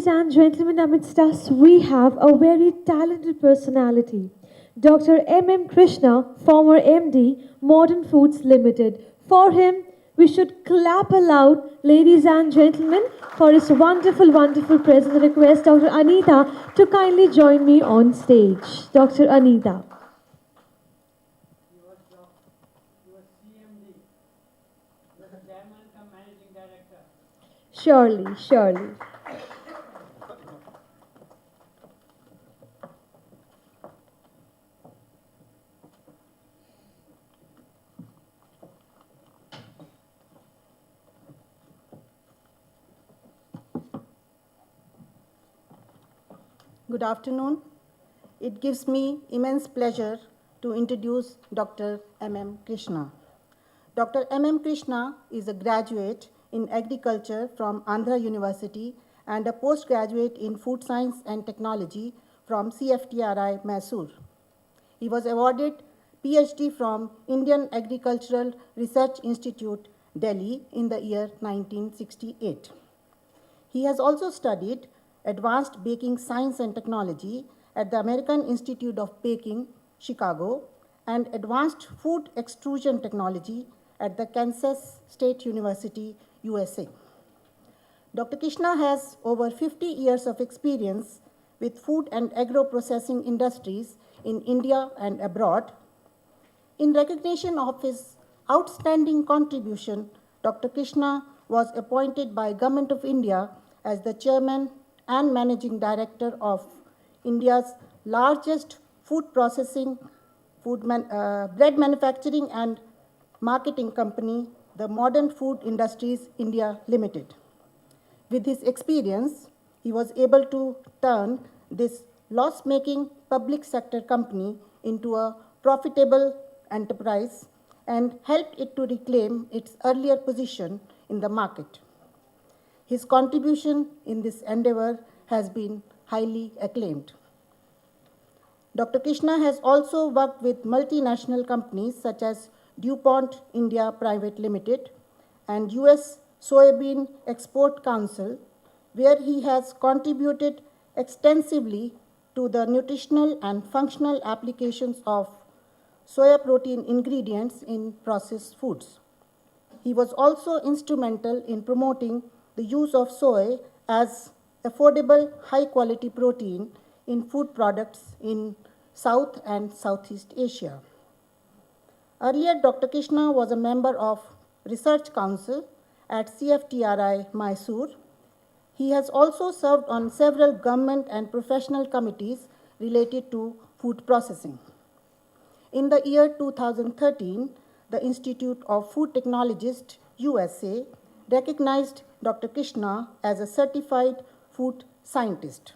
Ladies and gentlemen, amidst us, we have a very talented personality. Dr. M. Krishna, former MD, Mordern Foods Limited. For him, we should clap aloud, ladies and gentlemen, for his wonderful, wonderful presence. Request Dr. Anita to kindly join me on stage. Dr. Anita. He was CMD, he was the chairman come managing director. Surely, surely. Good afternoon. It gives me immense pleasure to introduce Dr. M. Krishna. Dr. M. Krishna is a graduate in agriculture from Andhra University and a postgraduate in food science and technology from CFTRI, Mysore. He was awarded PhD from Indian Agricultural Research Institute, Delhi in the year 1968. He has also studied Advanced Baking Science and Technology at the American Institute of Baking, Chicago, and Advanced Food Extrusion Technology at the Kansas State University, USA. Dr. Krishna has over 50 years of experience with food and agro-processing industries in India and abroad. In recognition of his outstanding contribution, Dr. Krishna was appointed by Government of India as the chairman and managing director of India's largest food processing, bread manufacturing and marketing company, the Mordern Food Industries India Limited. With his experience, he was able to turn this loss-making public sector company into a profitable enterprise and helped it to reclaim its earlier position in the market. His contribution in this endeavor has been highly acclaimed. Dr. Krishna has also worked with multinational companies such as DuPont India Private Limited and US Soybean Export Council, where he has contributed extensively to the nutritional and functional applications of soya protein ingredients in processed foods. He was also instrumental in promoting the use of soy as affordable, high-quality protein in food products in South and Southeast Asia. Earlier, Dr. Krishna was a member of Research Council at CFTRI, Mysore. He has also served on several government and professional committees related to food processing. In the year 2013, the Institute of Food Technologists, USA, recognized Dr. Krishna as a certified food scientist.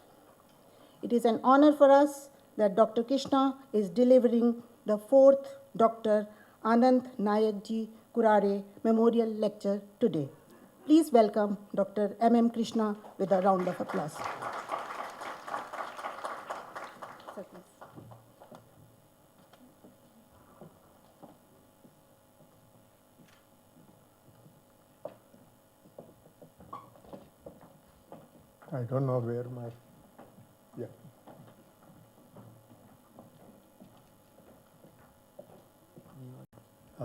It is an honor for us that Dr. Krishna is delivering the 4th Dr. Anand Nayakji Kurare Memorial Lecture today. Please welcome Dr. M. Krishna with a round of applause. I don't know where my, yeah.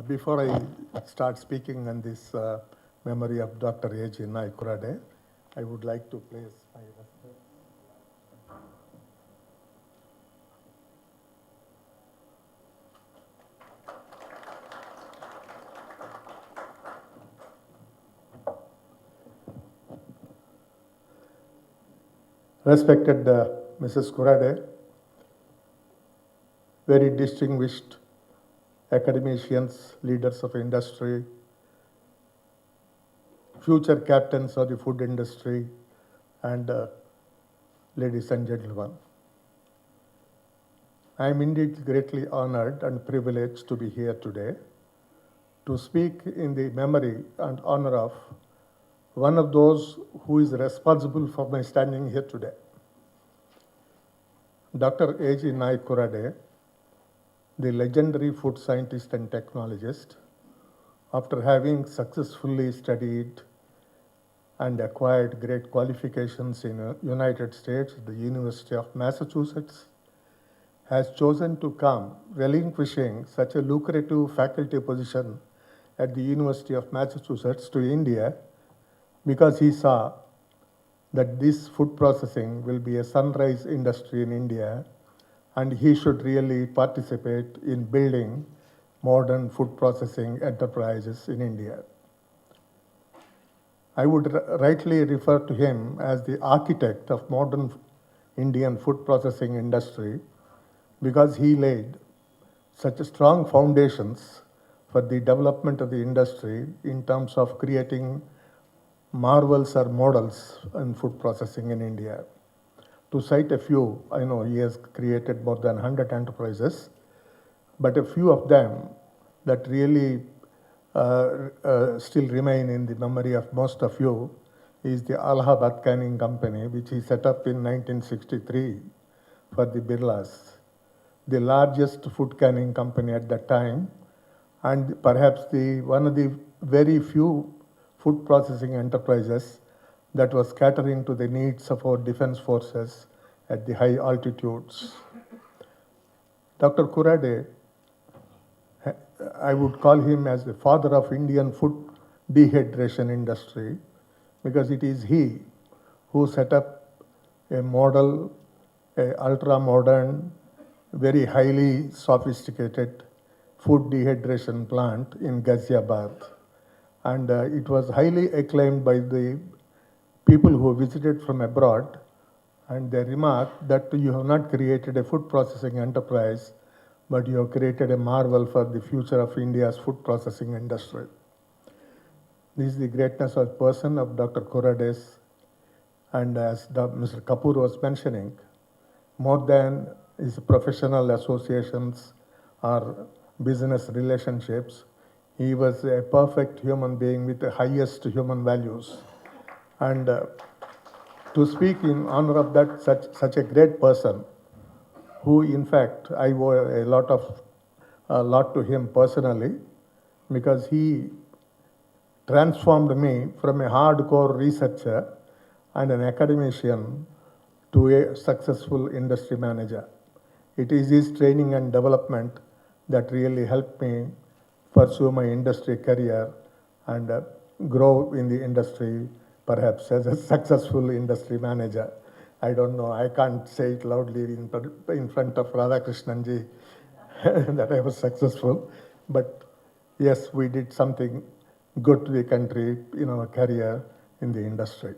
Before I start speaking on this memory of Dr. A.G. Kurade, I would like to place my respect. Respected Mrs. Kurade, very distinguished academicians, leaders of industry, future captains of the food industry, and ladies and gentlemen. I am indeed greatly honored and privileged to be here today to speak in the memory and honor of one of those who is responsible for my standing here today. Dr. A.G. Kurade, the legendary food scientist and technologist, after having successfully studied and acquired great qualifications in United States, the University of Massachusetts, has chosen to come, relinquishing such a lucrative faculty position at the University of Massachusetts to India because he saw that this food processing will be a sunrise industry in India and he should really participate in building modern food processing enterprises in India. I would rightly refer to him as the architect of modern Indian food processing industry because he laid such strong foundations for the development of the industry in terms of creating marvels or models in food processing in India. To cite a few, I know he has created more than 100 enterprises, but a few of them that really still remain in the memory of most of you is the Allahabad Canning Company, which he set up in 1963 for the Birlas, the largest food canning company at that time, and perhaps one of the very few food processing enterprises that was catering to the needs of our defense forces at the high altitudes. Dr. Kurade, I would call him as the father of Indian food dehydration industry because it is he who set up a model, a ultra-modern, very highly sophisticated food dehydration plant in Ghaziabad. And it was highly acclaimed by the people who visited from abroad, and they remarked that you have not created a food processing enterprise, but you have created a marvel for the future of India's food processing industry. This is the greatness of person of Dr. Kurades, and as Mr. Kapoor was mentioning, more than his professional associations or business relationships, he was a perfect human being with the highest human values. And to speak in honor of that such a great person, who in fact I owe a lot to him personally, because he transformed me from a hardcore researcher and an academician to a successful industry manager. It is his training and development that really helped me pursue my industry career and grow in the industry, perhaps as a successful industry manager. I don't know, I can't say it loudly in front of Radhakrishnan ji that I was successful, but yes, we did something good to the country in our career in the industry.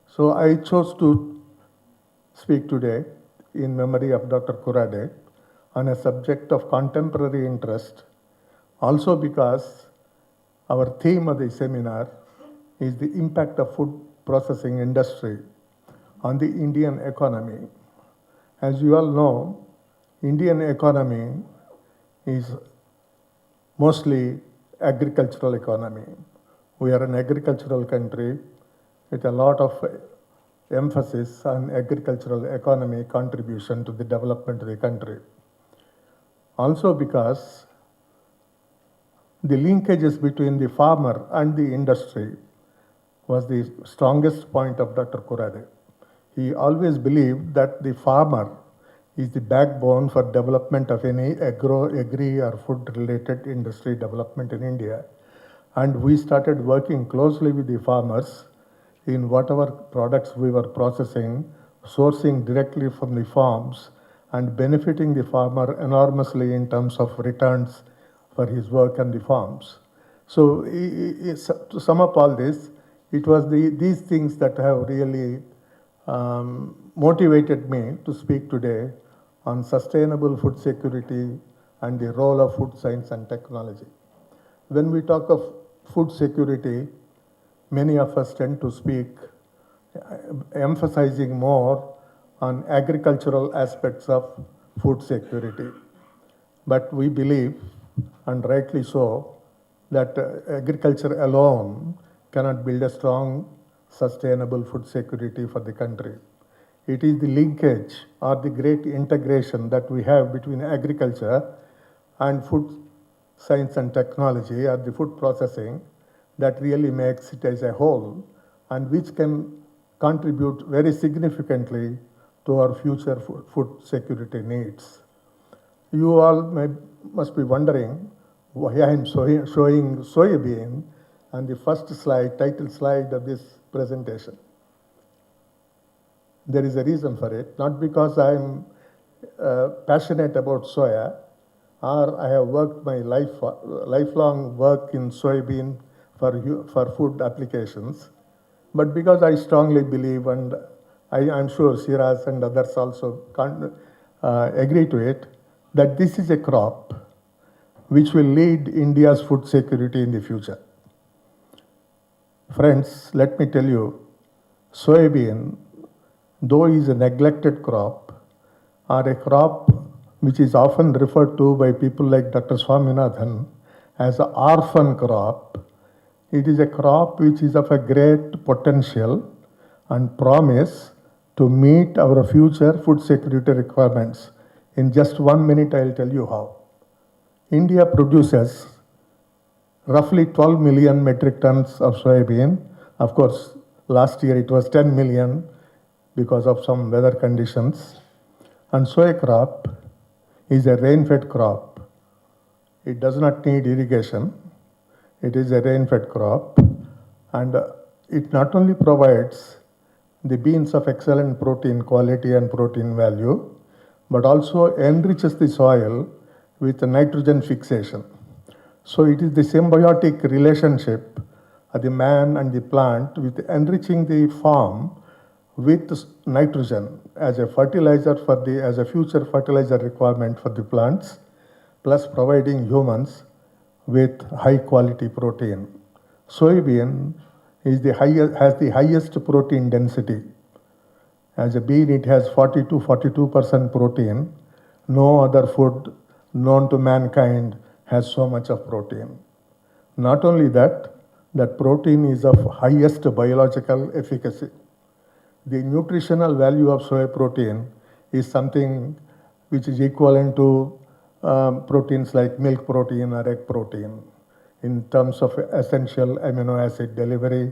So I chose to speak today in memory of Dr. Kurade on a subject of contemporary interest, also because our theme of the seminar is the impact of food processing industry on the Indian economy. As you all know, Indian economy is mostly agricultural economy. We are an agricultural country with a lot of emphasis on agricultural economy contribution to the development of the country. Also because the linkages between the farmer and the industry was the strongest point of Dr. Kurade. He always believed that the farmer is the backbone for development of any agri or food-related industry development in India. And we started working closely with the farmers in whatever products we were processing, sourcing directly from the farms and benefiting the farmer enormously in terms of returns for his work on the farms. So to sum up all this, it was these things that have really motivated me to speak today on sustainable food security and the role of food science and technology. When we talk of food security, many of us tend to speak emphasizing more on agricultural aspects of food security. But we believe, and rightly so, that agriculture alone cannot build a strong, sustainable food security for the country. It is the linkage or the great integration that we have between agriculture and food science and technology or the food processing that really makes it as a whole and which can contribute very significantly to our future food security needs. You all must be wondering why I am showing soybean on the first slide, title slide of this presentation. There is a reason for it, not because I am passionate about soya or I have worked my lifelong work in soybean for food applications, but because I strongly believe, and I'm sure Shiraz and others also agree to it, that this is a crop which will lead India's food security in the future. Friends, let me tell you, soybean, though is a neglected crop, or a crop which is often referred to by people like Dr. Swaminathan as an orphan crop, it is a crop which is of a great potential and promise to meet our future food security requirements. In just 1 minute, I'll tell you how. India produces roughly 12 million metric tons of soybean. Of course, last year it was 10 million because of some weather conditions. And soy crop is a rain-fed crop. It does not need irrigation. It is a rain-fed crop. And it not only provides the beans of excellent protein quality and protein value, but also enriches the soil with nitrogen fixation. So it is the symbiotic relationship of the man and the plant with enriching the farm with nitrogen as a fertilizer as a future fertilizer requirement for the plants, plus providing humans with high quality protein. Soybean has the highest protein density. As a bean, it has 42% protein. No other food known to mankind has so much of protein. Not only that, that protein is of highest biological efficacy. The nutritional value of soy protein is something which is equivalent to proteins like milk protein or egg protein in terms of essential amino acid delivery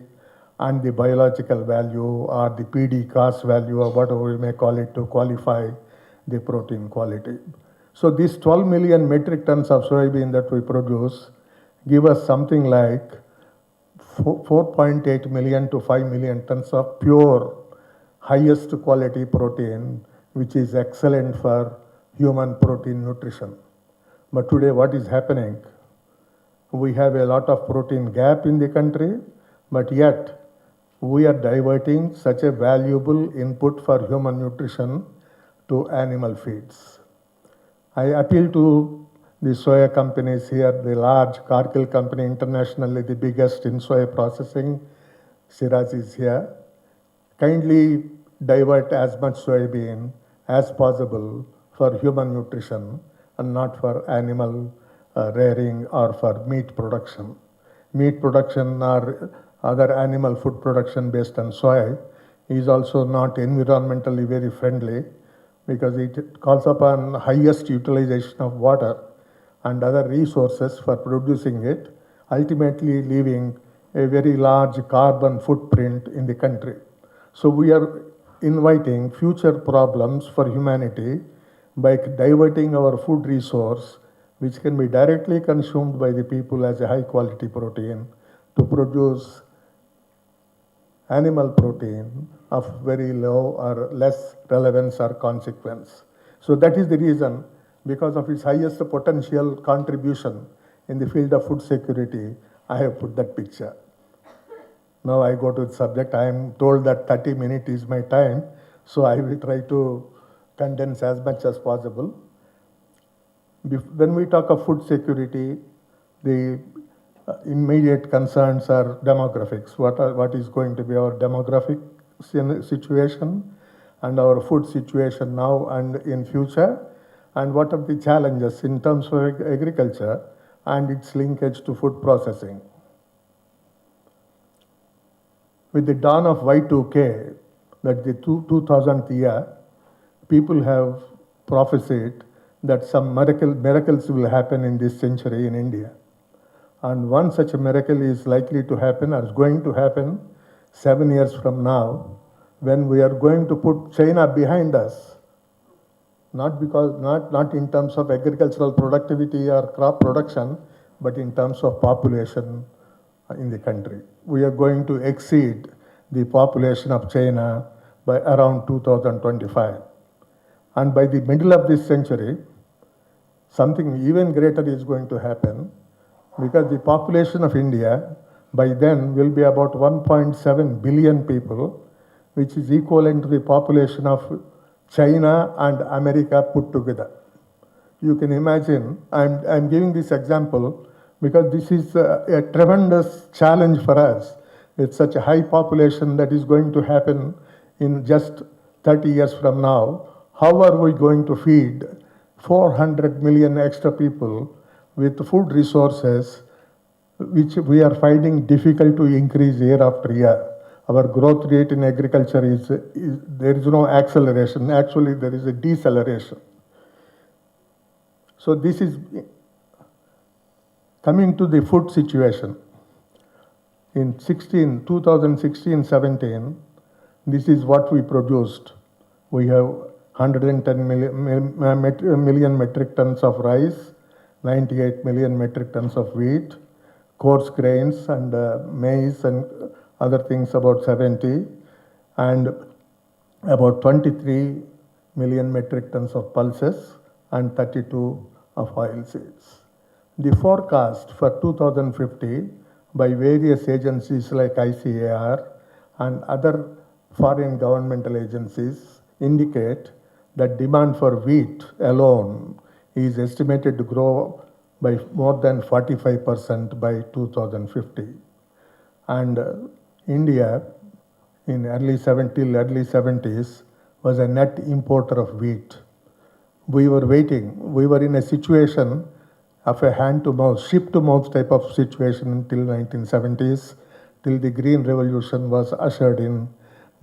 and the biological value or the PD cost value or whatever we may call it to qualify the protein quality. So these 12 million metric tons of soybean that we produce give us something like 4.8 million to 5 million tons of pure highest quality protein, which is excellent for human protein nutrition. But today what is happening? We have a lot of protein gap in the country, but yet we are diverting such a valuable input for human nutrition to animal feeds. I appeal to the soya companies here, the large Karkil company, internationally the biggest in soya processing, Shiraz is here. Kindly divert as much soybean as possible for human nutrition and not for animal rearing or for meat production. Meat production or other animal food production based on soy is also not environmentally very friendly because it calls upon highest utilization of water and other resources for producing it, ultimately leaving a very large carbon footprint in the country. So we are inviting future problems for humanity by diverting our food resource, which can be directly consumed by the people as a high quality protein, to produce animal protein of very low or less relevance or consequence. So that is the reason, because of its highest potential contribution in the field of food security, I have put that picture. Now I go to the subject. I am told that 30 minutes is my time, so I will try to condense as much as possible. When we talk of food security, the immediate concerns are demographics. What is going to be our demographic situation and our food situation now and in future, and what are the challenges in terms of agriculture and its linkage to food processing. With the dawn of Y2K, that the 2000th year, people have prophesied that some miracles will happen in this century in India. And one such a miracle is likely to happen or is going to happen 7 years from now, when we are going to put China behind us. Not in terms of agricultural productivity or crop production, but in terms of population in the country. We are going to exceed the population of China by around 2025. And by the middle of this century, something even greater is going to happen, because the population of India by then will be about 1.7 billion people, which is equivalent to the population of China and America put together. You can imagine, I'm giving this example because this is a tremendous challenge for us. With such a high population that is going to happen in just 30 years from now, how are we going to feed 400 million extra people with food resources which we are finding difficult to increase year after year? Our growth rate in agriculture there is no acceleration. Actually, there is a deceleration. So this is coming to the food situation. In 2016-17, this is what we produced. We have 110 million metric tons of rice, 98 million metric tons of wheat, coarse grains and maize and other things about 70, and about 23 million metric tons of pulses and 32 of oilseeds. The forecast for 2050 by various agencies like ICAR and other foreign governmental agencies indicate that demand for wheat alone is estimated to grow by more than 45% by 2050. And India in early 70s was a net importer of wheat. We were in a situation of a hand-to-mouth, ship-to-mouth type of situation until 1970s, till the Green Revolution was ushered in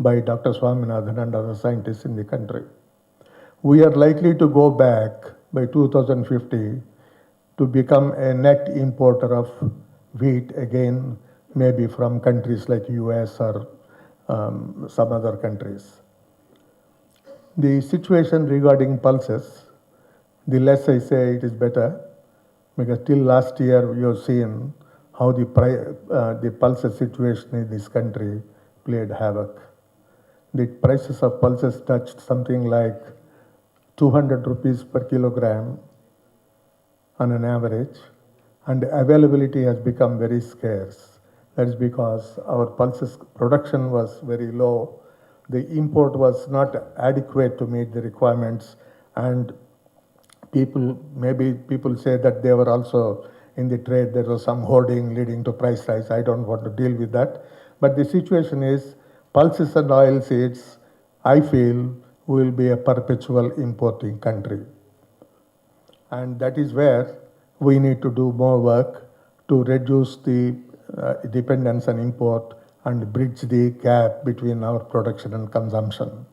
by Dr. Swaminathan and other scientists in the country. We are likely to go back by 2050 to become a net importer of wheat again, maybe from countries like US or some other countries. The situation regarding pulses, the less I say it is better, because till last year we have seen how the pulses situation in this country played havoc. The prices of pulses touched something like 200 rupees per kilogram on an average, and availability has become very scarce. That is because our pulses production was very low. The import was not adequate to meet the requirements, and people say that they were also in the trade, there was some hoarding leading to price rise. I don't want to deal with that. But the situation is, pulses and oilseeds, I feel, will be a perpetual importing country. And that is where we need to do more work to reduce the dependence on import and bridge the gap between our production and consumption.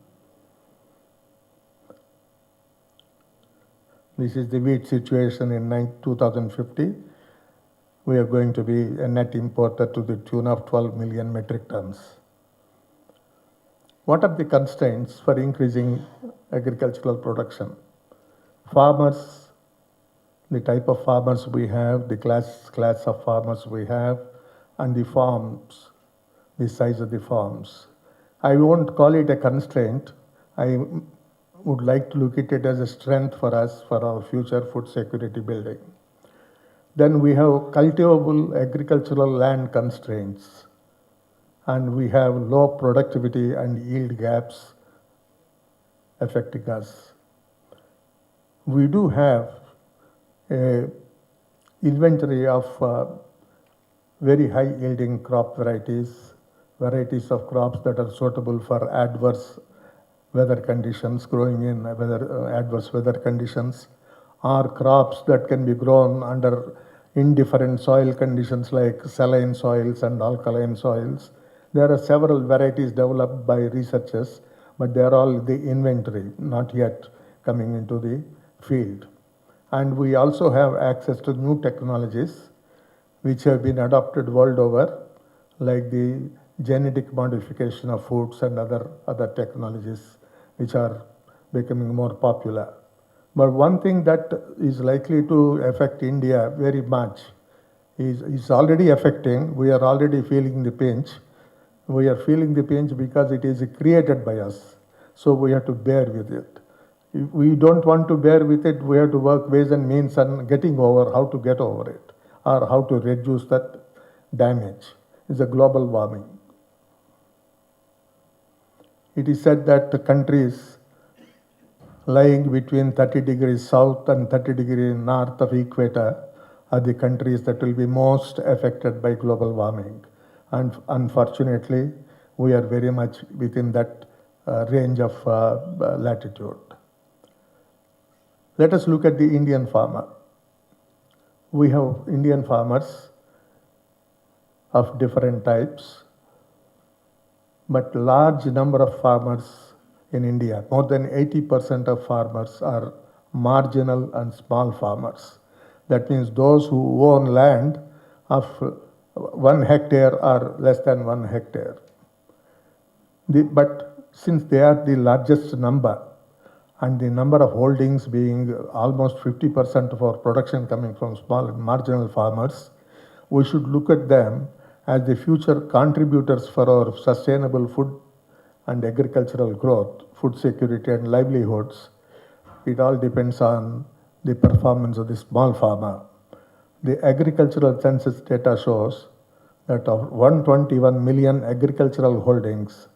This is the wheat situation in 2050. We are going to be a net importer to the tune of 12 million metric tons. What are the constraints for increasing agricultural production? Farmers, the type of farmers we have, the class of farmers we have, and the farms, the size of the farms. I won't call it a constraint. I would like to look at it as a strength for us for our future food security building. Then we have cultivable agricultural land constraints, and we have low productivity and yield gaps affecting us. We do have an inventory of very high yielding crop varieties of crops that are suitable for adverse weather conditions, growing in adverse weather conditions, or crops that can be grown under indifferent soil conditions like saline soils and alkaline soils. There are several varieties developed by researchers, but they are all the inventory, not yet coming into the field. And we also have access to new technologies which have been adopted world over, like the genetic modification of foods and other technologies which are becoming more popular. But one thing that is likely to affect India very much is already affecting, we are already feeling the pinch. We are feeling the pinch because it is created by us. So we have to bear with it. If we don't want to bear with it, we have to work ways and means on getting over how to get over it or how to reduce that damage. It's a global warming. It is said that the countries lying between 30 degrees south and 30 degrees north of equator are the countries that will be most affected by global warming. And unfortunately, we are very much within that range of latitude. Let us look at the Indian farmer. We have Indian farmers of different types, but large number of farmers in India, more than 80% of farmers are marginal and small farmers. That means those who own land of 1 hectare or less than 1 hectare. But since they are the largest number, and the number of holdings being almost 50% of our production coming from small and marginal farmers, we should look at them as the future contributors for our sustainable food and agricultural growth, food security and livelihoods. It all depends on the performance of the small farmer. The agricultural census data shows that of 121 million agricultural holdings,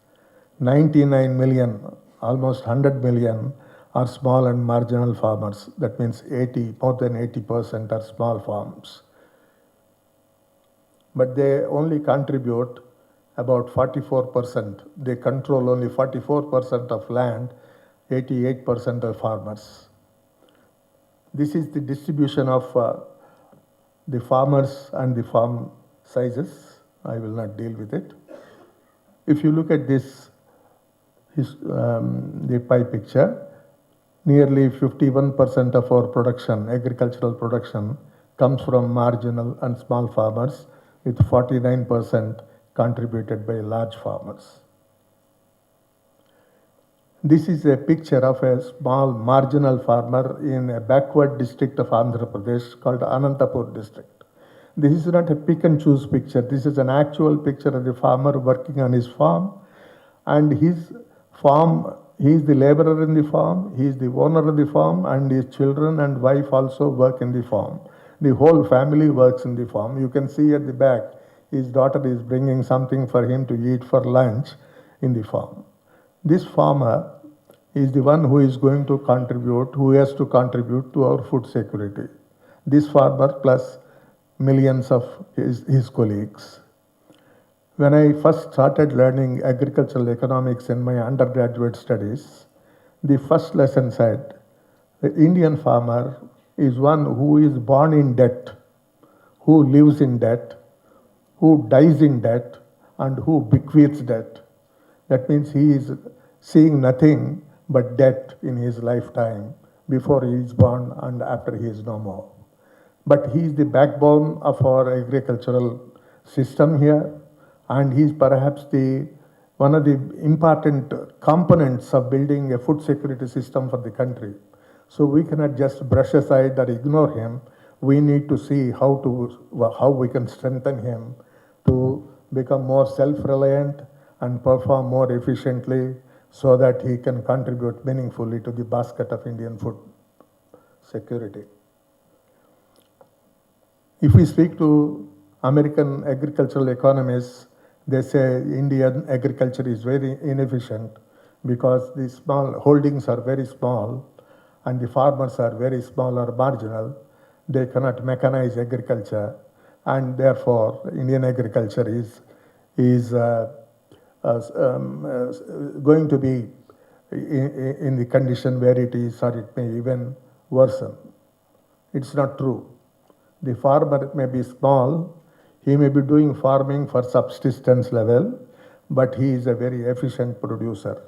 99 million, almost 100 million, are small and marginal farmers. That means more than 80% are small farms. But they only contribute about 44%. They control only 44% of land, 88% of farmers. This is the distribution of the farmers and the farm sizes. I will not deal with it. If you look at this, the pie picture, nearly 51% of our production, agricultural production, comes from marginal and small farmers, with 49% contributed by large farmers. This is a picture of a small marginal farmer in a backward district of Andhra Pradesh called Anantapur district. This is not a pick and choose picture. This is an actual picture of the farmer working on his farm, and his farm, he is the laborer in the farm, he is the owner of the farm, and his children and wife also work in the farm. The whole family works in the farm. You can see at the back, his daughter is bringing something for him to eat for lunch in the farm. This farmer is the one who is going to contribute, who has to contribute to our food security. This farmer plus millions of his colleagues. When I first started learning agricultural economics in my undergraduate studies, the first lesson said, the Indian farmer is one who is born in debt, who lives in debt, who dies in debt, and who bequeaths debt. That means he is seeing nothing but debt in his lifetime before he is born and after he is no more. But he is the backbone of our agricultural system here, and he is perhaps one of the important components of building a food security system for the country. So we cannot just brush aside or ignore him. We need to see how we can strengthen him to become more self-reliant and perform more efficiently so that he can contribute meaningfully to the basket of Indian food security. If we speak to American agricultural economists, they say Indian agriculture is very inefficient because the small holdings are very small and the farmers are very small or marginal. They cannot mechanize agriculture, and therefore Indian agriculture is going to be in the condition where it is, or it may even worsen. It's not true. The farmer may be small, he may be doing farming for subsistence level, but he is a very efficient producer.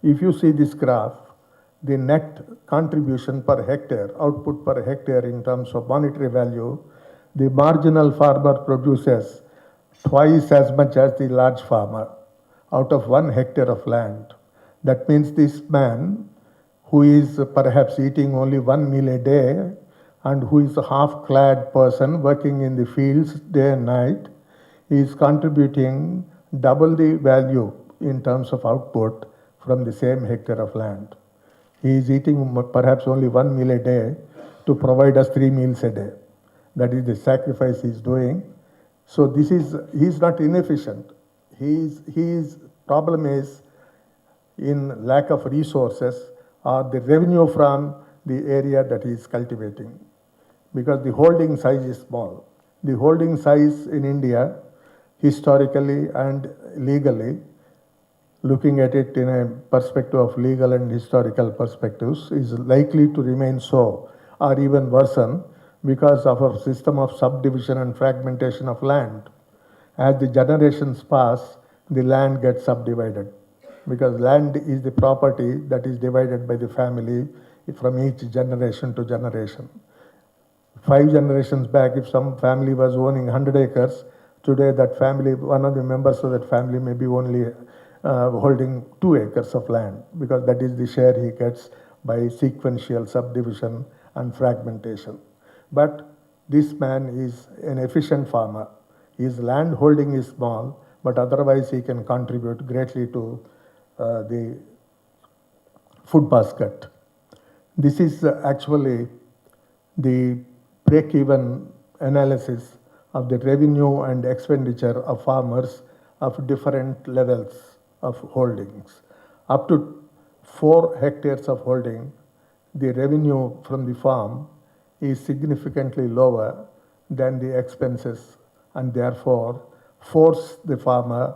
If you see this graph, the net contribution per hectare, output per hectare in terms of monetary value, the marginal farmer produces twice as much as the large farmer out of 1 hectare of land. That means this man, who is perhaps eating only one meal a day and who is a half clad person working in the fields day and night, is contributing double the value in terms of output from the same hectare of land. He is eating perhaps only one meal a day to provide us 3 meals a day. That is the sacrifice he is doing. So he is not inefficient. His problem is in lack of resources or the revenue from the area that he is cultivating, because the holding size is small. The holding size in India, historically and legally, looking at it in a perspective of legal and historical perspectives, is likely to remain so or even worsen because of our system of subdivision and fragmentation of land. As the generations pass, the land gets subdivided because land is the property that is divided by the family from each generation to generation. 5 generations back, if some family was owning 100 acres, today that family, one of the members of that family may be only holding 2 acres of land, because that is the share he gets by sequential subdivision and fragmentation. But this man is an efficient farmer. His land holding is small, but otherwise he can contribute greatly to the food basket. This is actually the break-even analysis of the revenue and expenditure of farmers of different levels of holdings. Up to 4 hectares of holding, the revenue from the farm is significantly lower than the expenses, and therefore force the farmer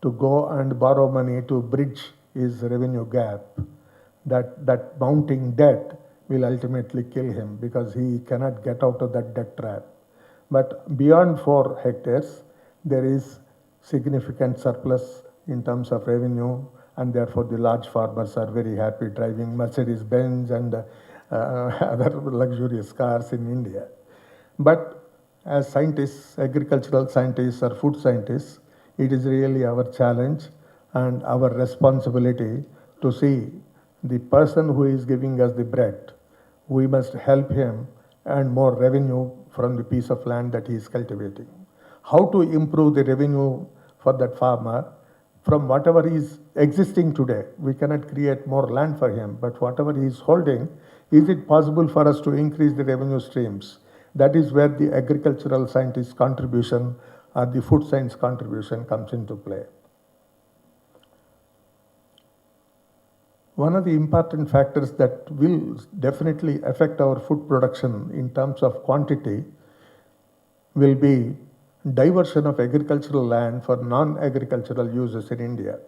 to go and borrow money to bridge his revenue gap. That mounting debt will ultimately kill him because he cannot get out of that debt trap. But beyond 4 hectares, there is significant surplus in terms of revenue, and therefore the large farmers are very happy driving Mercedes-Benz and other luxurious cars in India. But as scientists, agricultural scientists or food scientists, it is really our challenge and our responsibility to see the person who is giving us the bread. We must help him earn more revenue from the piece of land that he is cultivating. How to improve the revenue for that farmer from whatever is existing today? We cannot create more land for him, but whatever he is holding, is it possible for us to increase the revenue streams? That is where the agricultural scientist contribution or the food science contribution comes into play. One of the important factors that will definitely affect our food production in terms of quantity will be diversion of agricultural land for non-agricultural uses in India.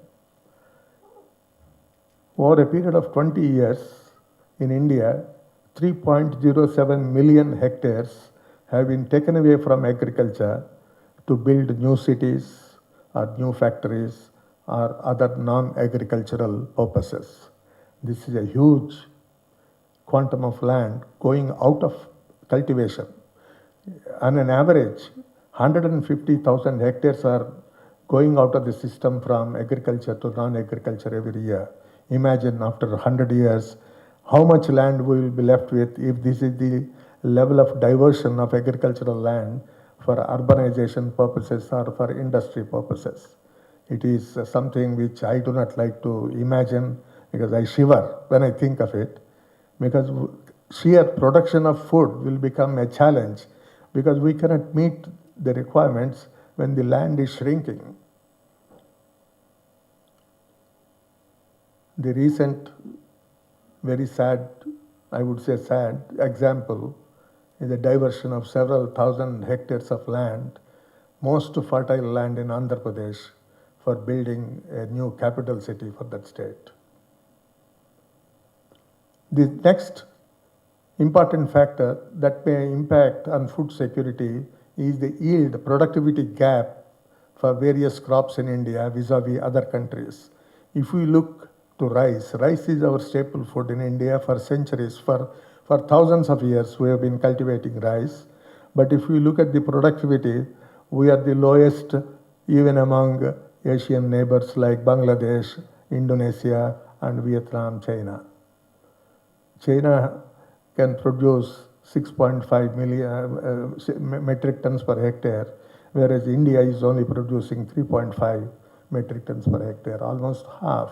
Over a period of 20 years in India, 3.07 million hectares have been taken away from agriculture to build new cities or new factories or other non-agricultural purposes. This is a huge quantum of land going out of cultivation. On an average, 150,000 hectares are going out of the system from agriculture to non-agriculture every year. Imagine after 100 years, how much land we will be left with if this is the level of diversion of agricultural land for urbanization purposes or for industry purposes. It is something which I do not like to imagine, because I shiver when I think of it, because sheer production of food will become a challenge because we cannot meet the requirements when the land is shrinking. The recent, very sad, I would say sad, example is the diversion of several thousand hectares of land, most fertile land in Andhra Pradesh, for building a new capital city for that state. The next important factor that may impact on food security is the yield productivity gap for various crops in India vis-a-vis other countries. If we look to rice. Rice is our staple food in India for centuries. For thousands of years, we have been cultivating rice. But if we look at the productivity, we are the lowest even among Asian neighbors like Bangladesh, Indonesia, and Vietnam, China. China can produce 6.5 million metric tons per hectare, whereas India is only producing 3.5 metric tons per hectare, almost half.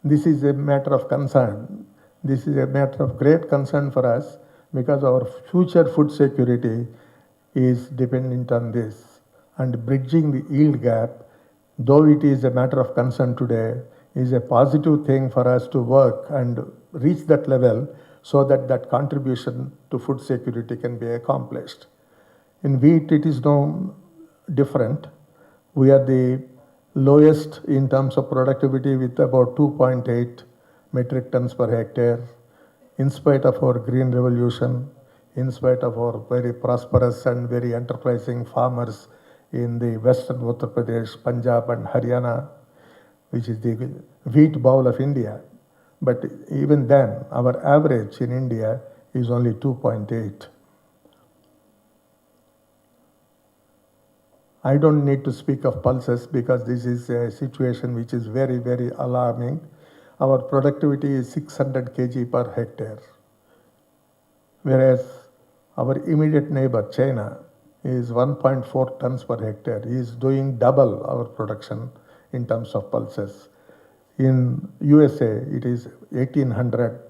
This is a matter of concern. This is a matter of great concern for us because our future food security is dependent on this. And bridging the yield gap, though it is a matter of concern today, is a positive thing for us to work and reach that level so that that contribution to food security can be accomplished. In wheat, it is no different. We are the lowest in terms of productivity with about 2.8 metric tons per hectare. In spite of our green revolution, in spite of our very prosperous and very enterprising farmers in the western Uttar Pradesh, Punjab and Haryana, which is the wheat bowl of India. But even then, our average in India is only 2.8. I don't need to speak of pulses because this is a situation which is very, very alarming. Our productivity is 600 kg per hectare, whereas our immediate neighbor, China, is 1.4 tons per hectare. He is doing double our production in terms of pulses. In USA, it is 1800,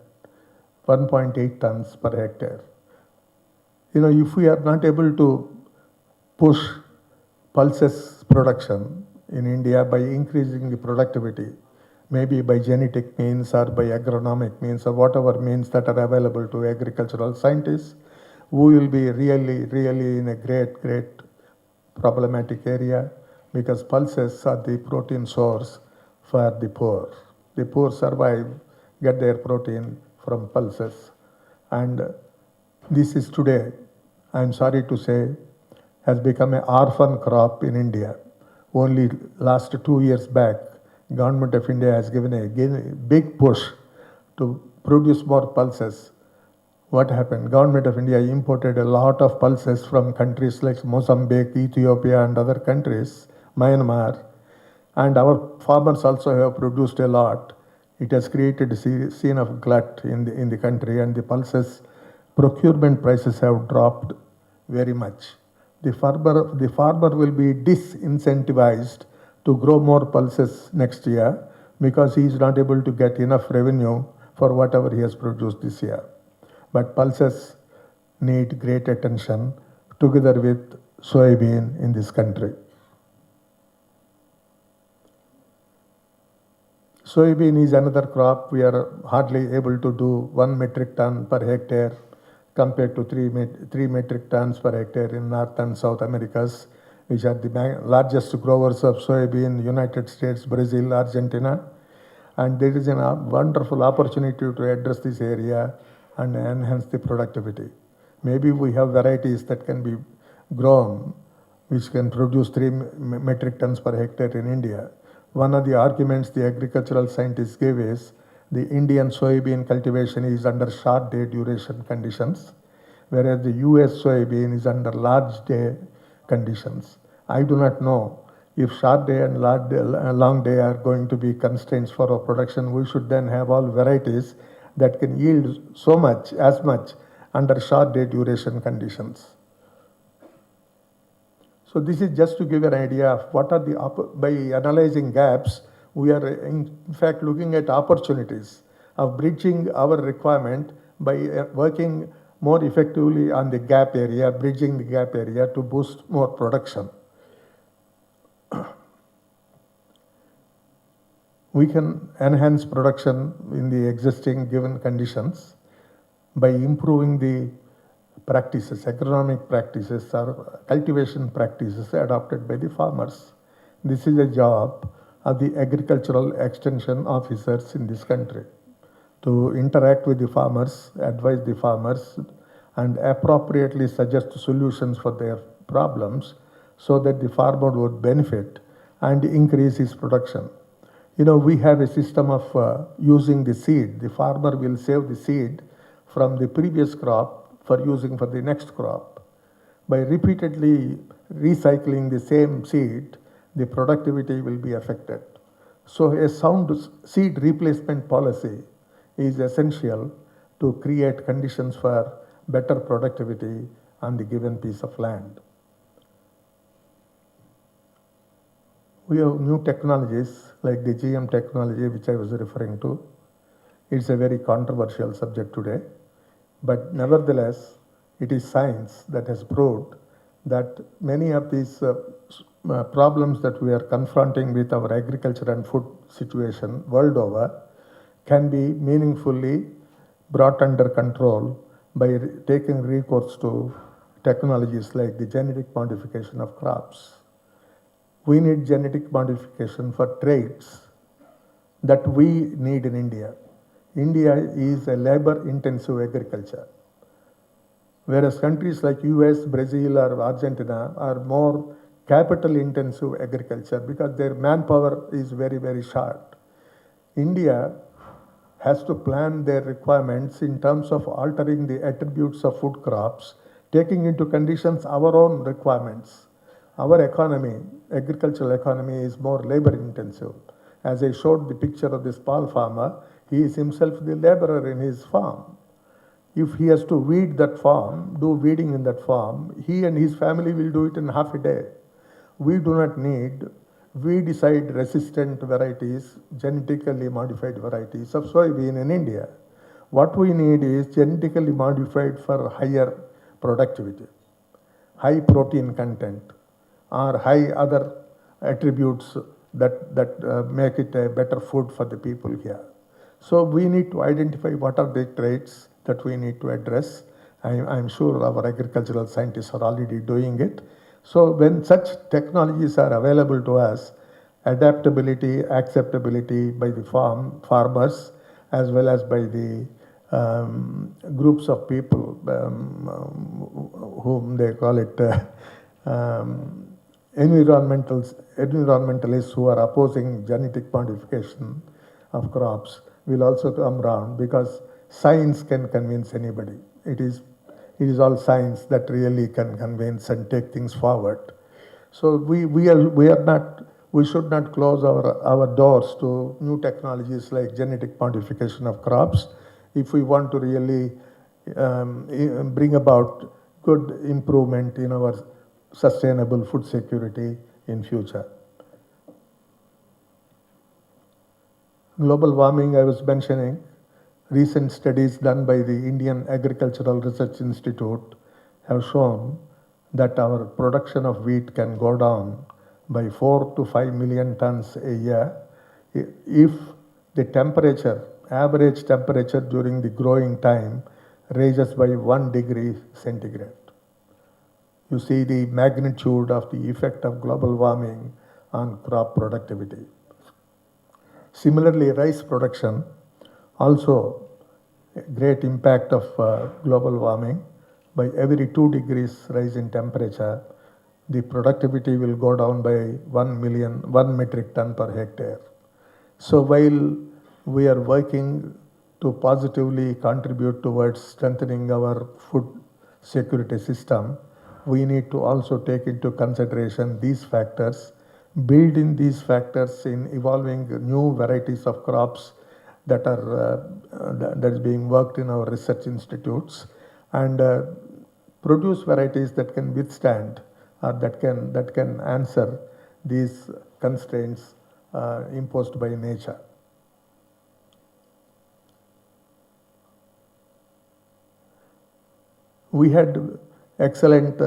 1.8 tons per hectare. If we are not able to push pulses production in India by increasing the productivity, maybe by genetic means or by agronomic means or whatever means that are available to agricultural scientists, we will be really, really in a great, great problematic area because pulses are the protein source for the poor. The poor survive, get their protein from pulses. And this is today, I'm sorry to say, has become an orphan crop in India. Only last 2 years back, Government of India has given a big push to produce more pulses. What happened? Government of India imported a lot of pulses from countries like Mozambique, Ethiopia and other countries, Myanmar. And our farmers also have produced a lot. It has created a scene of glut in the country and the pulses procurement prices have dropped very much. The farmer will be disincentivized to grow more pulses next year because he is not able to get enough revenue for whatever he has produced this year. But pulses need great attention together with soybean in this country. Soybean is another crop. We are hardly able to do 1 metric ton per hectare compared to 3 metric tons per hectare in North and South Americas, which are the largest growers of soybean, United States, Brazil, Argentina. And there is a wonderful opportunity to address this area and enhance the productivity. Maybe we have varieties that can be grown, which can produce 3 metric tons per hectare in India. One of the arguments the agricultural scientists gave is the Indian soybean cultivation is under short day duration conditions, whereas the US soybean is under large day conditions. I do not know if short day and long day are going to be constraints for our production. We should then have all varieties that can yield so much, as much under short day duration conditions. So this is just to give an idea of what are by analyzing gaps, we are in fact looking at opportunities of bridging our requirement by working more effectively on the gap area, bridging the gap area to boost more production. We can enhance production in the existing given conditions by improving the practices, agronomic practices or cultivation practices adopted by the farmers. This is a job of the agricultural extension officers in this country to interact with the farmers, advise the farmers and appropriately suggest solutions for their problems so that the farmer would benefit and increase his production. We have a system of using the seed. The farmer will save the seed from the previous crop for using for the next crop. By repeatedly recycling the same seed, the productivity will be affected. So a sound seed replacement policy is essential to create conditions for better productivity on the given piece of land. We have new technologies like the GM technology, which I was referring to. It's a very controversial subject today, but nevertheless, it is science that has proved that many of these problems that we are confronting with our agriculture and food situation world over can be meaningfully brought under control by taking recourse to technologies like the genetic modification of crops. We need genetic modification for traits that we need in India. India is a labor-intensive agriculture, whereas countries like US, Brazil or Argentina are more capital-intensive agriculture because their manpower is very, very short. India has to plan their requirements in terms of altering the attributes of food crops, taking into conditions our own requirements. Our economy, agricultural economy, is more labor intensive. As I showed the picture of this small farmer, he is himself the laborer in his farm. If he has to weed that farm, do weeding in that farm, he and his family will do it in half a day. We do not need weedicide resistant varieties, genetically modified varieties of soybean in India. What we need is genetically modified for higher productivity, high protein content, or high other attributes that make it a better food for the people here. So we need to identify what are the traits that we need to address. I'm sure our agricultural scientists are already doing it. So when such technologies are available to us, adaptability, acceptability by the farmers as well as by the groups of people whom they call it environmentalists who are opposing genetic modification of crops will also come around, because science can convince anybody. It is all science that really can convince and take things forward. So we should not close our doors to new technologies like genetic modification of crops if we want to really bring about good improvement in our sustainable food security in future. Global warming, I was mentioning, recent studies done by the Indian Agricultural Research Institute have shown that our production of wheat can go down by 4 to 5 million tons a year if the temperature, average temperature during the growing time raises by 1 degree centigrade. You see the magnitude of the effect of global warming on crop productivity. Similarly, rice production, also a great impact of global warming. By every 2 degrees rise in temperature, the productivity will go down by 1 metric ton per hectare. So while we are working to positively contribute towards strengthening our food security system, we need to also take into consideration these factors, build in these factors in evolving new varieties of crops that is being worked in our research institutes, and produce varieties that can withstand or that can answer these constraints imposed by nature. We had excellent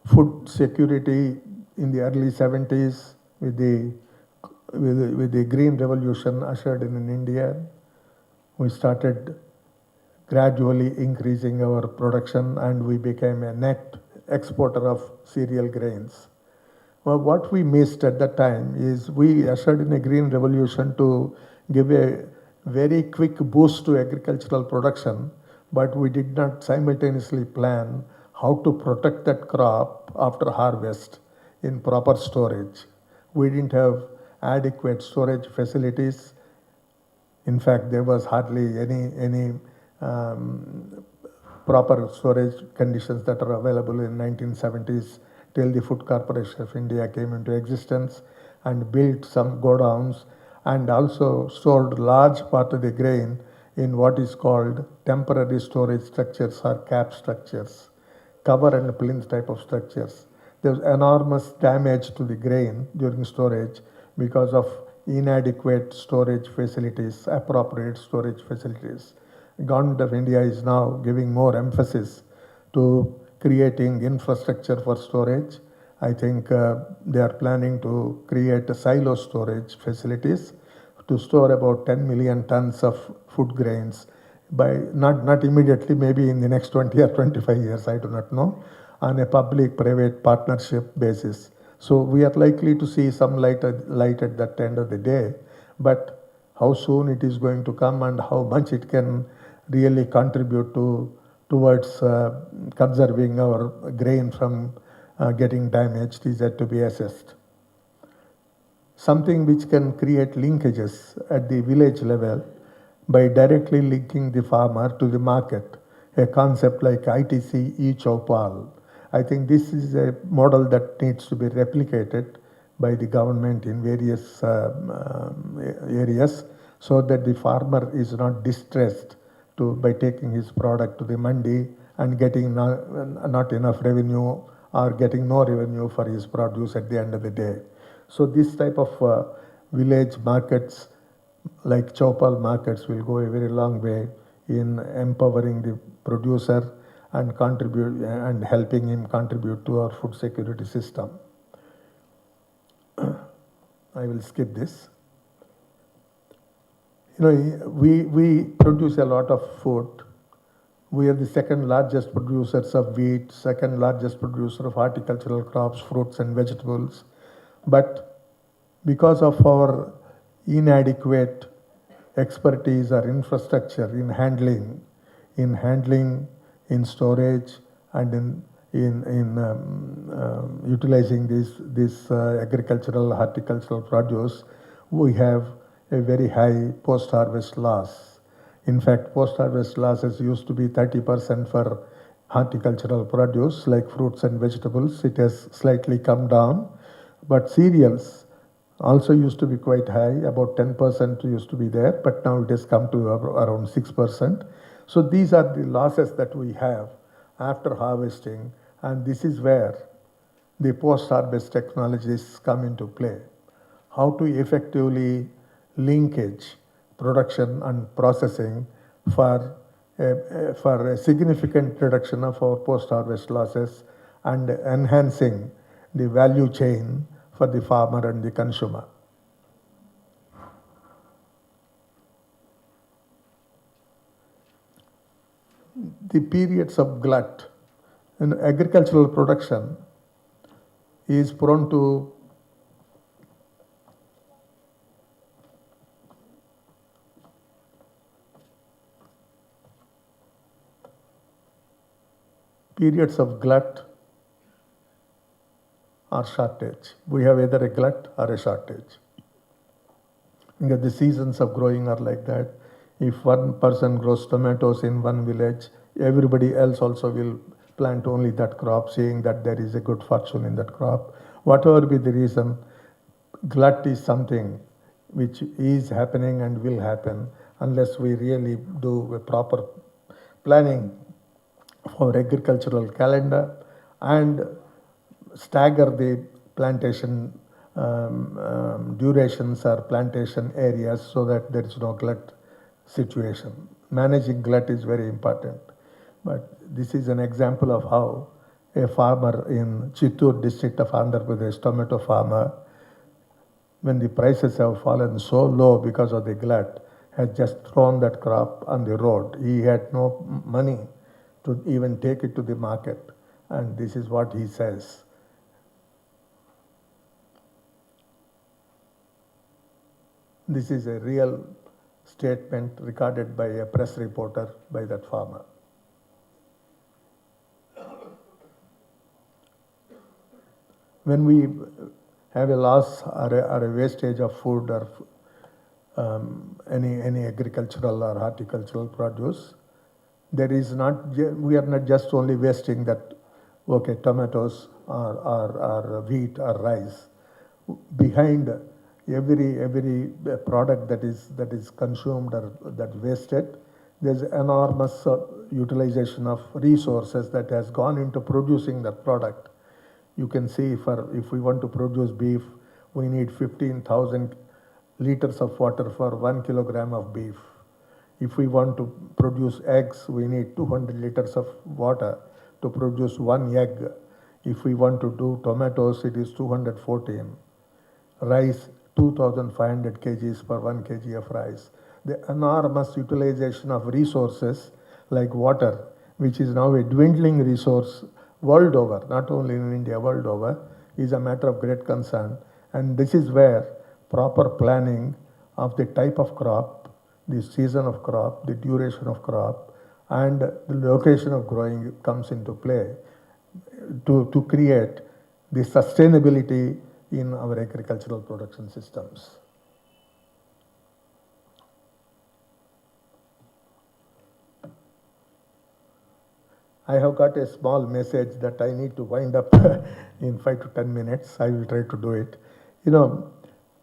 food security in the early 70s with the green revolution ushered in India. We started gradually increasing our production and we became a net exporter of cereal grains. Well, what we missed at that time is we ushered in a green revolution to give a very quick boost to agricultural production, but we did not simultaneously plan how to protect that crop after harvest in proper storage. We didn't have adequate storage facilities. In fact, there was hardly any proper storage conditions that are available in 1970s till the Food Corporation of India came into existence and built some godowns and also stored large part of the grain in what is called temporary storage structures or cap structures, cover and plinth type of structures. There was enormous damage to the grain during storage because of inadequate storage facilities, appropriate storage facilities. Government of India is now giving more emphasis to creating infrastructure for storage. I think they are planning to create a silo storage facilities to store about 10 million tons of food grains by not immediately, maybe in the next 20 or 25 years, I do not know, on a public-private partnership basis. So we are likely to see some light at that end of the day, but how soon it is going to come and how much it can really contribute towards conserving our grain from getting damaged is yet to be assessed. Something which can create linkages at the village level by directly linking the farmer to the market, a concept like ITC e-Chopal. I think this is a model that needs to be replicated by the government in various areas so that the farmer is not distressed by taking his product to the mandi and getting not enough revenue or getting no revenue for his produce at the end of the day. So this type of village markets like Chopal markets will go a very long way in empowering the producer and contribute and helping him contribute to our food security system. I will skip this. You know, we produce a lot of food. We are the second largest producers of wheat, second largest producer of horticultural crops, fruits and vegetables. But because of our inadequate expertise or infrastructure in handling, in storage, and in utilizing this agricultural, horticultural produce, we have a very high post-harvest loss. In fact, post-harvest losses used to be 30% for horticultural produce like fruits and vegetables. It has slightly come down, but cereals also used to be quite high, about 10% used to be there, but now it has come to around 6%. So these are the losses that we have after harvesting, and this is where the post-harvest technologies come into play. How to effectively linkage production and processing for a significant reduction of our post-harvest losses and enhancing the value chain for the farmer and the consumer. The periods of glut in agricultural production is prone to periods of glut or shortage. We have either a glut or a shortage. Because the seasons of growing are like that. If one person grows tomatoes in one village, everybody else also will plant only that crop, saying that there is a good fortune in that crop. Whatever be the reason, glut is something which is happening and will happen unless we really do a proper planning for agricultural calendar and stagger the plantation durations or plantation areas so that there is no glut situation. Managing glut is very important. But this is an example of how a farmer in Chittoor district of Andhra Pradesh, tomato farmer, when the prices have fallen so low because of the glut, has just thrown that crop on the road. He had no money to even take it to the market. And this is what he says. This is a real statement recorded by a press reporter by that farmer. When we have a loss or a wastage of food or any agricultural or horticultural produce, there is not, we are not just only wasting that, okay, tomatoes or wheat or rice. Behind every product that is consumed or that wasted, there's enormous utilization of resources that has gone into producing that product. You can see if we want to produce beef, we need 15,000 liters of water for 1 kilogram of beef. If we want to produce eggs, we need 200 liters of water to produce one egg. If we want to do tomatoes, it is 214. Rice, 2,500 kgs per 1 kg of rice. The enormous utilization of resources like water, which is now a dwindling resource world over, not only in India, world over, is a matter of great concern. And this is where proper planning of the type of crop, the season of crop, the duration of crop, and the location of growing comes into play to create the sustainability in our agricultural production systems. I have got a small message that I need to wind up in 5 to 10 minutes. I will try to do it.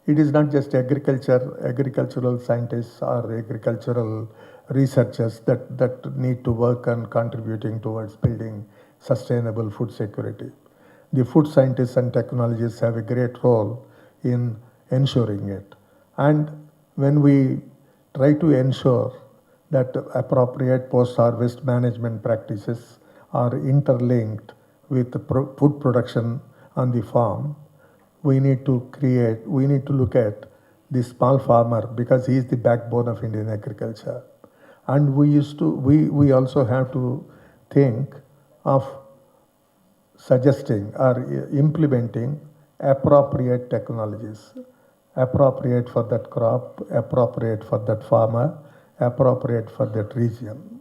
It is not just agricultural scientists or agricultural researchers that need to work on contributing towards building sustainable food security. The food scientists and technologists have a great role in ensuring it. And when we try to ensure that appropriate post-harvest management practices are interlinked with food production on the farm, we need to look at the small farmer because he is the backbone of Indian agriculture. And we also have to think of suggesting or implementing appropriate technologies, appropriate for that crop, appropriate for that farmer, appropriate for that region.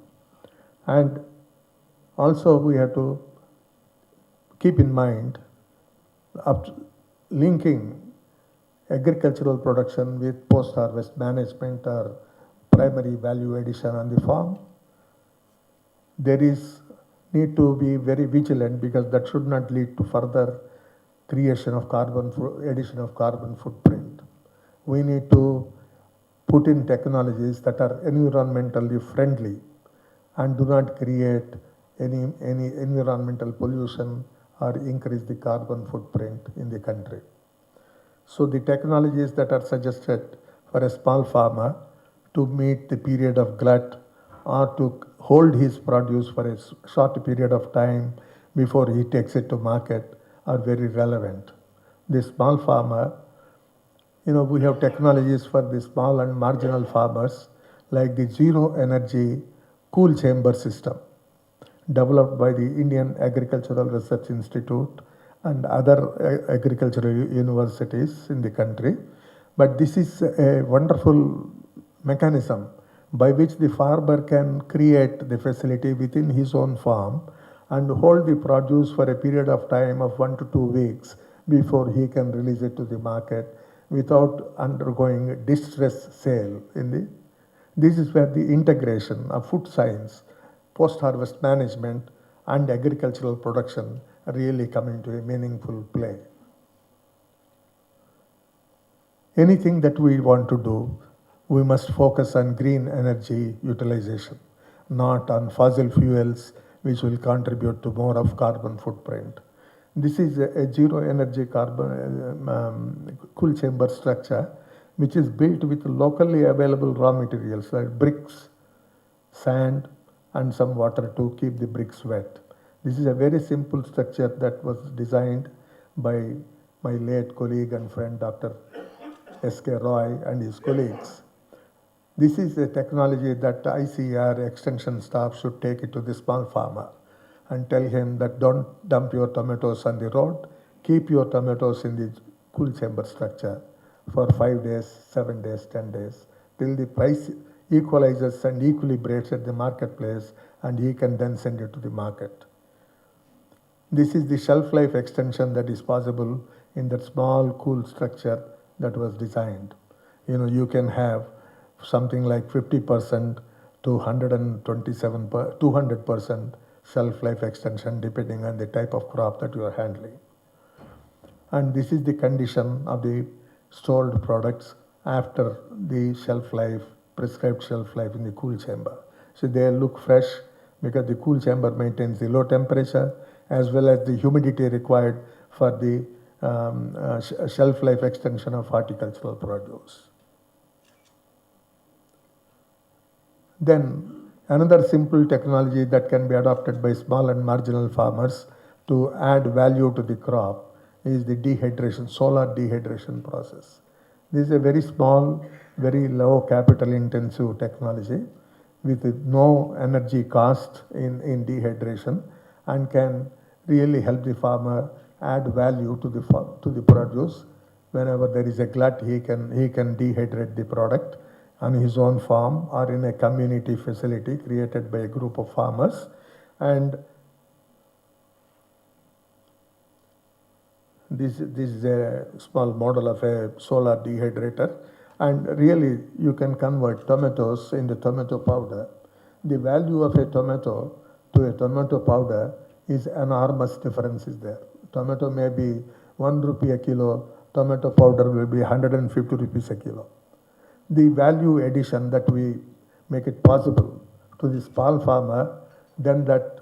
And also we have to keep in mind linking agricultural production with post-harvest management or primary value addition on the farm. There is need to be very vigilant because that should not lead to further creation of addition of carbon footprint. We need to put in technologies that are environmentally friendly and do not create any environmental pollution or increase the carbon footprint in the country. So the technologies that are suggested for a small farmer to meet the period of glut or to hold his produce for a short period of time before he takes it to market are very relevant. The small farmer, we have technologies for the small and marginal farmers like the zero energy cool chamber system developed by the Indian Agricultural Research Institute and other agricultural universities in the country. But this is a wonderful mechanism by which the farmer can create the facility within his own farm and hold the produce for a period of time of 1 to 2 weeks before he can release it to the market without undergoing distress sale. This is where the integration of food science, post-harvest management and agricultural production really come into a meaningful play. Anything that we want to do, we must focus on green energy utilization, not on fossil fuels which will contribute to more of carbon footprint. This is a zero energy carbon cool chamber structure which is built with locally available raw materials like bricks, sand and some water to keep the bricks wet. This is a very simple structure that was designed by my late colleague and friend Dr. S.K. Roy and his colleagues. This is a technology that ICR extension staff should take it to the small farmer and tell him that don't dump your tomatoes on the road, keep your tomatoes in the cool chamber structure for 5 days, 7 days, 10 days, till the price equalizes and equilibrates at the marketplace and he can then send it to the market. This is the shelf life extension that is possible in that small, cool structure that was designed. You can have something like 50% to 200% shelf life extension depending on the type of crop that you are handling. And this is the condition of the stored products after the shelf life, prescribed shelf life in the cool chamber. So they look fresh because the cool chamber maintains the low temperature as well as the humidity required for the shelf life extension of horticultural produce. Then another simple technology that can be adopted by small and marginal farmers to add value to the crop is the dehydration, solar dehydration process. This is a very small, very low capital intensive technology with no energy cost in dehydration and can really help the farmer add value to the produce. Whenever there is a glut, he can dehydrate the product on his own farm or in a community facility created by a group of farmers. And this is a small model of a solar dehydrator, and really you can convert tomatoes into tomato powder. The value of a tomato to a tomato powder is enormous difference is there. Tomato may be 1 rupee a kilo, tomato powder will be 150 rupees a kilo. The value addition that we make it possible to the small farmer, then that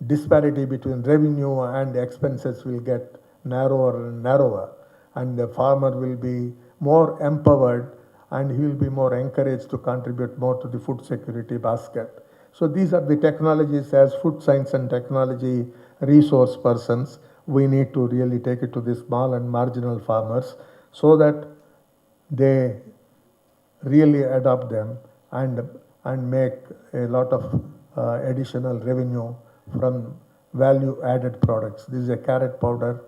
disparity between revenue and expenses will get narrower and narrower, and the farmer will be more empowered and he will be more encouraged to contribute more to the food security basket. So these are the technologies. As food science and technology resource persons, we need to really take it to the small and marginal farmers so that they really adopt them and make a lot of additional revenue from value added products. This is a carrot powder,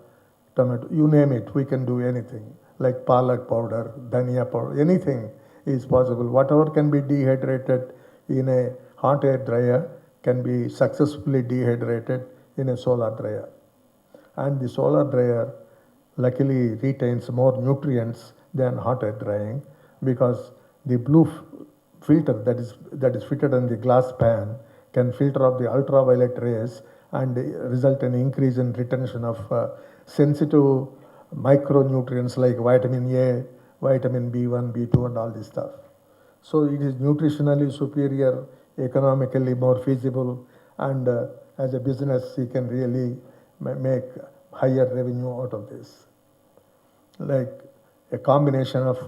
tomato, you name it, we can do anything like palak powder, dhania powder, anything is possible. Whatever can be dehydrated in a hot air dryer can be successfully dehydrated in a solar dryer. And the solar dryer luckily retains more nutrients than hot air drying because the blue filter that is fitted on the glass pan can filter off the ultraviolet rays and result in increase in retention of sensitive micronutrients like vitamin A, vitamin B1, B2 and all this stuff. So it is nutritionally superior, economically more feasible, and as a business you can really make higher revenue out of this. Like a combination of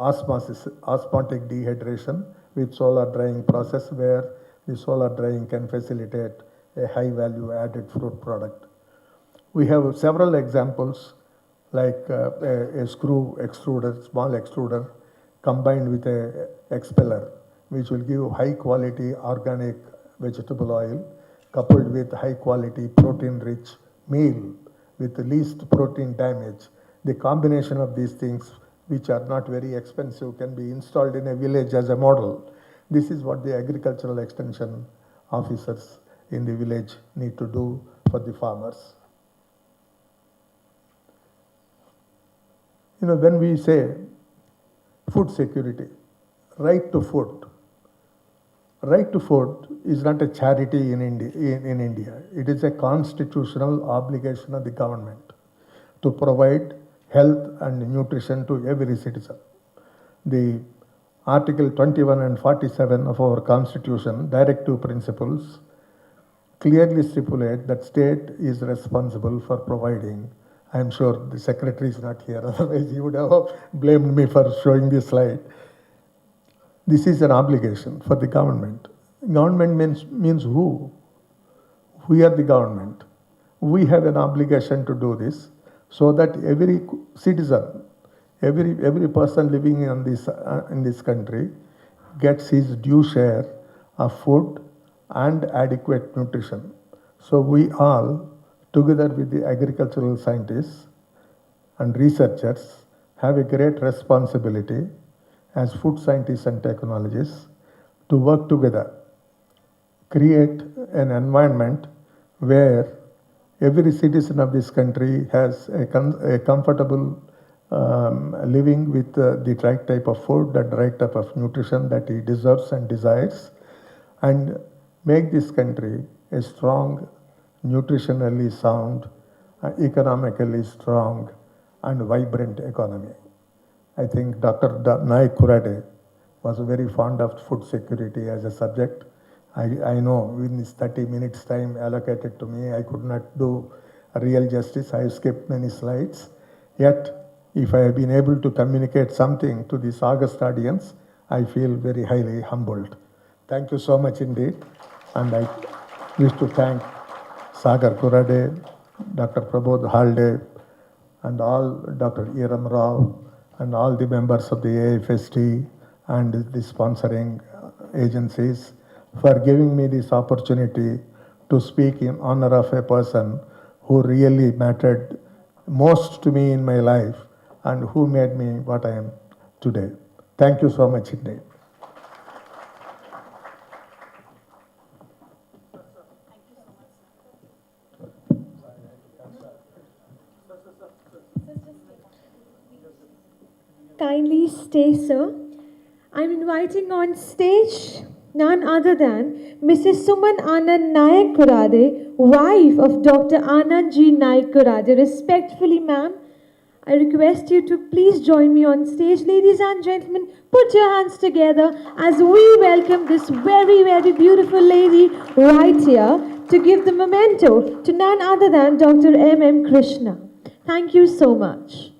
osmotic dehydration with solar drying process where the solar drying can facilitate a high value added fruit product. We have several examples like a screw extruder, small extruder combined with a expeller which will give high quality organic vegetable oil coupled with high quality protein rich meal with the least protein damage. The combination of these things which are not very expensive can be installed in a village as a model. This is what the agricultural extension officers in the village need to do for the farmers. When we say food security, right to food is not a charity in India. It is a constitutional obligation of the government to provide health and nutrition to every citizen. The Article 21 and 47 of our Constitution, Directive Principles, clearly stipulate that state is responsible for providing. I am sure the secretary is not here, otherwise he would have blamed me for showing this slide. This is an obligation for the government. Government means who? We are the government. We have an obligation to do this so that every citizen, every person living in this country gets his due share of food and adequate nutrition. So we all, together with the agricultural scientists and researchers, have a great responsibility as food scientists and technologists to work together, create an environment where every citizen of this country has a comfortable living with the right type of food, the right type of nutrition that he deserves and desires, and make this country a strong, nutritionally sound, economically strong, and vibrant economy. I think Dr. Naik Kurade was very fond of food security as a subject. I know in this 30 minutes time allocated to me, I could not do real justice. I skipped many slides. Yet, if I have been able to communicate something to this august audience, I feel very highly humbled. Thank you so much indeed. And I wish to thank Sagar Kurade, Dr. Prabodh Halde, and all Dr. Iram Rao, and all the members of the AFST and the sponsoring agencies for giving me this opportunity to speak in honor of a person who really mattered most to me in my life and who made me what I am today. Thank you so much indeed. Kindly stay, sir. I'm inviting on stage none other than Mrs. Suman Anand Naik Kurade, wife of Dr. Anand G. Naik Kurade. Respectfully, ma'am, I request you to please join me on stage. Ladies and gentlemen, put your hands together as we welcome this very, very beautiful lady right here to give the memento to none other than Dr. M. Krishna. Thank you so much.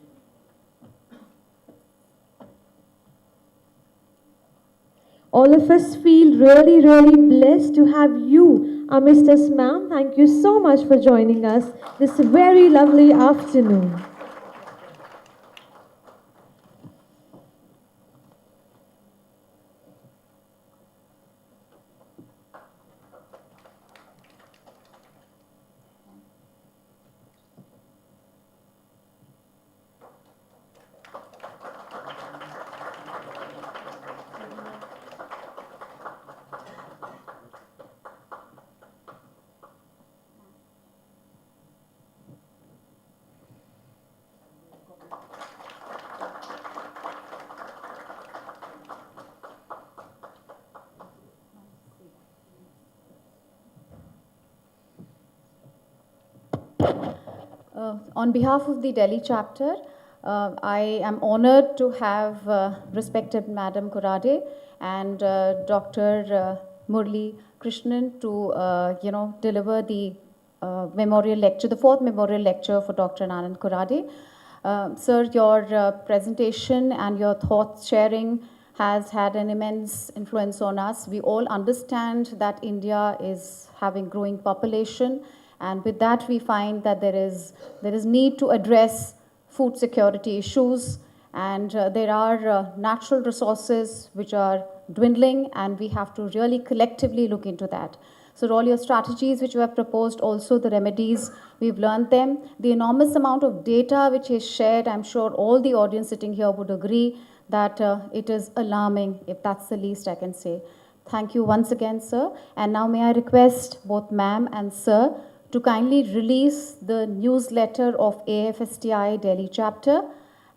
All of us feel really, really blessed to have you amidst us, ma'am. Thank you so much for joining us this very lovely afternoon. On behalf of the Delhi chapter, I am honored to have respected Madam Kurade and Dr. Murli Krishnan to deliver the memorial lecture, the fourth memorial lecture for Dr. Anand Kurade. Sir, your presentation and your thought sharing has had an immense influence on us. We all understand that India is having growing population, and with that we find that there is need to address food security issues, and there are natural resources which are dwindling, and we have to really collectively look into that. So all your strategies which you have proposed, also the remedies, we've learned them. The enormous amount of data which is shared, I'm sure all the audience sitting here would agree that it is alarming, if that's the least I can say. Thank you once again, sir. And now may I request both ma'am and sir to kindly release the newsletter of AFSTI Delhi chapter,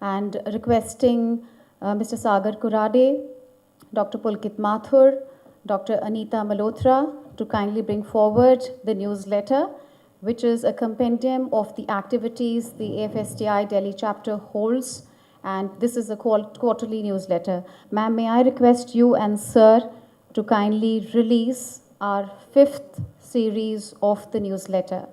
and requesting Mr. Sagar Kurade, Dr. Pulkit Mathur, Dr. Anita Malhotra to kindly bring forward the newsletter, which is a compendium of the activities the AFSTI Delhi chapter holds, and this is a quarterly newsletter. Ma'am, may I request you and sir to kindly release our 5th series of the newsletter.